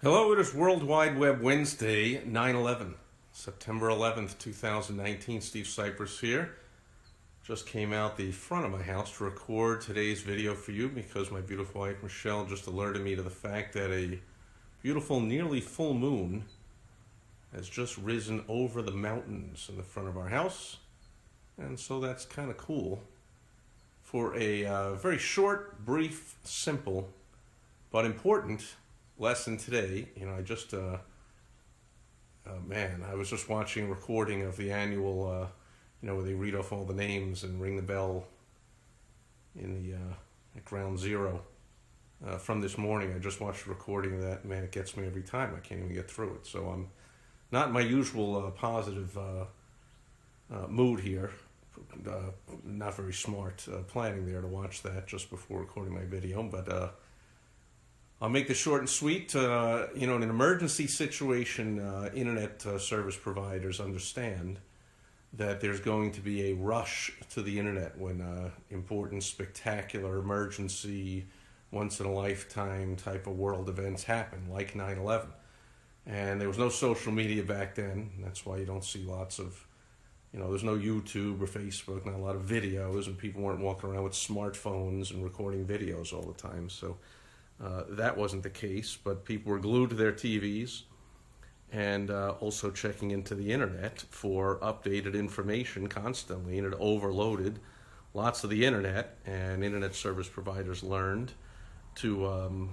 Hello, it is World Wide Web Wednesday, 9/11, September 11th, 2019. Steve Sipress here. Just came out the front of my house to record today's video for you because my beautiful wife Michelle just alerted me to the fact that a beautiful, nearly full moon has just risen over the mountains in the front of our house. And so that's kind of cool. For a very short, brief, simple, but important lesson today, I just, I was just watching a recording of the annual, where they read off all the names and ring the bell in the at Ground Zero. From this morning, I just watched a recording of that. Man, it gets me every time. I can't even get through it. So I'm not in my usual positive mood here. Not very smart planning there to watch that just before recording my video, but I'll make this short and sweet. In an emergency situation, internet service providers understand that there's going to be a rush to the internet when important, spectacular, emergency, once-in-a-lifetime type of world events happen, like 9/11. And there was no social media back then. That's why you don't see lots of, there's no YouTube or Facebook, not a lot of videos, and people weren't walking around with smartphones and recording videos all the time. So that wasn't the case, but people were glued to their TVs and also checking into the internet for updated information constantly, and it overloaded lots of the internet, and internet service providers learned to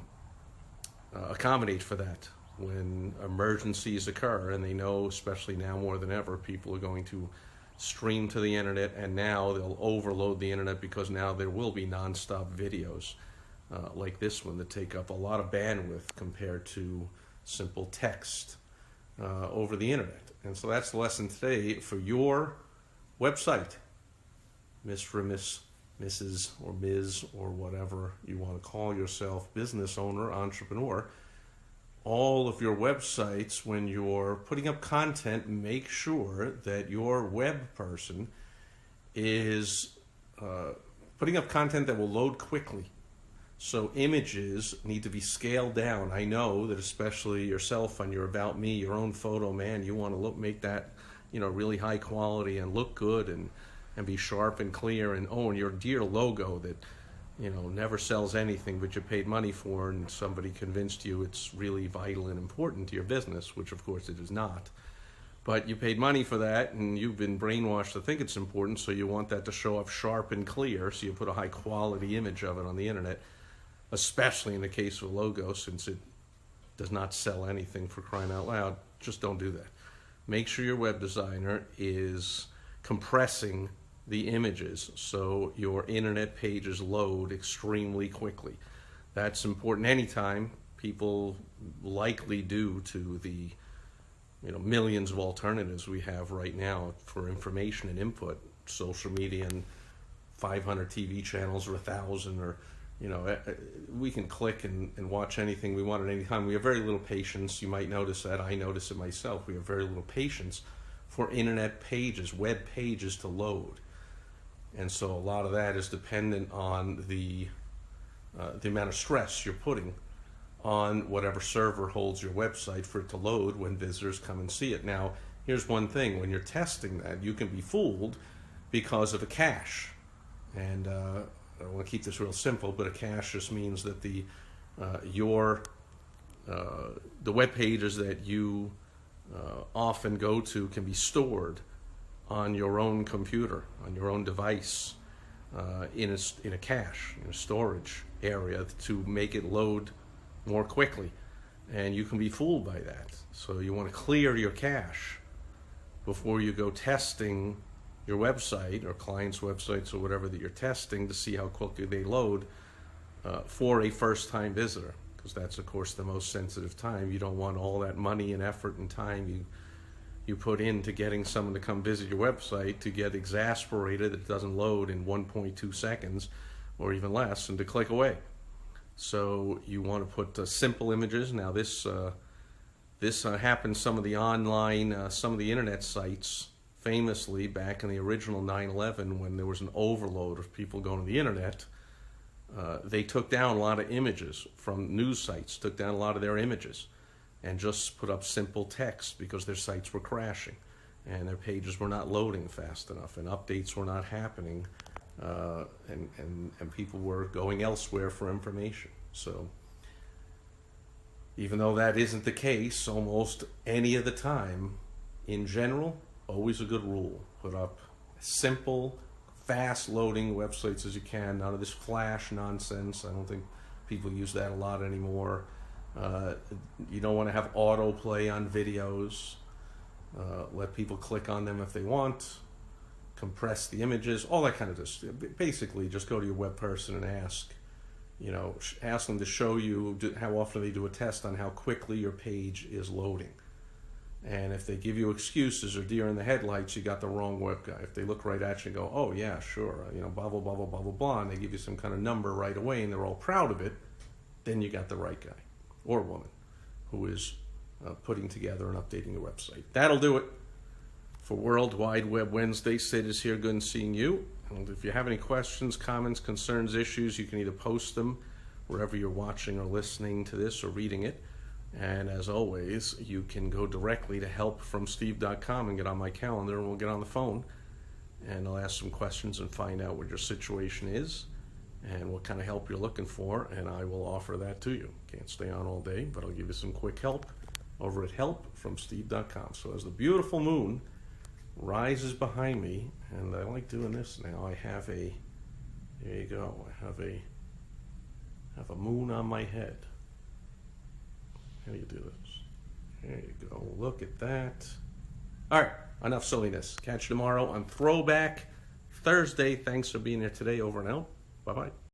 accommodate for that when emergencies occur, and they know, especially now more than ever, people are going to stream to the internet, and now they'll overload the internet because now there will be nonstop videos like this one that take up a lot of bandwidth compared to simple text over the internet. And so that's the lesson today for your website, Mr. or Miss, Mrs. or Ms. or whatever you want to call yourself, business owner, entrepreneur. All of your websites, when you're putting up content, make sure that your web person is putting up content that will load quickly. So images need to be scaled down. I know that especially yourself on your About Me, your own photo, man, you want to make that, really high quality and look good and be sharp and clear. And your dear logo that, never sells anything but you paid money for, and somebody convinced you it's really vital and important to your business, which of course it is not. But you paid money for that, and you've been brainwashed to think it's important, so you want that to show up sharp and clear, so you put a high quality image of it on the internet, especially in the case of a logo, since it does not sell anything, for crying out loud. Just don't do that. Make sure your web designer is compressing the images so your internet pages load extremely quickly. That's important anytime. People likely do to the millions of alternatives we have right now for information and input, social media and 500 TV channels or 1,000, or we can click and watch anything we want at any time. We have very little patience. You might notice that. I notice it myself. We have very little patience for internet pages, web pages to load. And so a lot of that is dependent on the amount of stress you're putting on whatever server holds your website for it to load when visitors come and see it. Now, here's one thing. When you're testing that, you can be fooled because of a cache. And I want to keep this real simple, but a cache just means that the web pages that you often go to can be stored on your own computer, on your own device, in a cache, in a storage area, to make it load more quickly. And you can be fooled by that. So you want to clear your cache before you go testing your website or clients' websites or whatever that you're testing, to see how quickly they load for a first-time visitor, because that's, of course, the most sensitive time. You don't want all that money and effort and time you put into getting someone to come visit your website to get exasperated that it doesn't load in 1.2 seconds or even less, and to click away. So you want to put simple images. Now this happens some of the online, some of the internet sites, famously back in the original 9/11, when there was an overload of people going to the internet. They took down a lot of images from news sites, took down a lot of their images. and just put up simple text because their sites were crashing and their pages were not loading fast enough and updates were not happening, and people were going elsewhere for information. So even though that isn't the case almost any of the time, in general, always a good rule. Put up simple, fast loading websites as you can. None of this flash nonsense. I don't think people use that a lot anymore. You don't want to have autoplay on videos. Let people click on them if they want. Compress the images, all that kind of stuff. Basically, just go to your web person and ask them to show you how often they do a test on how quickly your page is loading. And if they give you excuses or deer in the headlights, you got the wrong web guy. If they look right at you and go, oh yeah, sure, blah, blah, blah, blah, blah, blah, blah, and they give you some kind of number right away and they're all proud of it, then you got the right guy or woman who is putting together and updating the website. That'll do it for World Wide Web Wednesday. Sid is here. Good and seeing you. And if you have any questions, comments, concerns, issues, you can either post them wherever you're watching or listening to this or reading it. And as always, you can go directly to helpfromsteve.com and get on my calendar, and we'll get on the phone and I'll ask some questions and find out what your situation is and what kind of help you're looking for, and I will offer that to you. Can't stay on all day, but I'll give you some quick help over at helpfromsteve.com. So as the beautiful moon rises behind me, and I like doing this now, I have there you go, I have a moon on my head. How do you do this? There you go. Look at that. All right, enough silliness. Catch you tomorrow on Throwback Thursday. Thanks for being here today. Over and out. Bye-bye.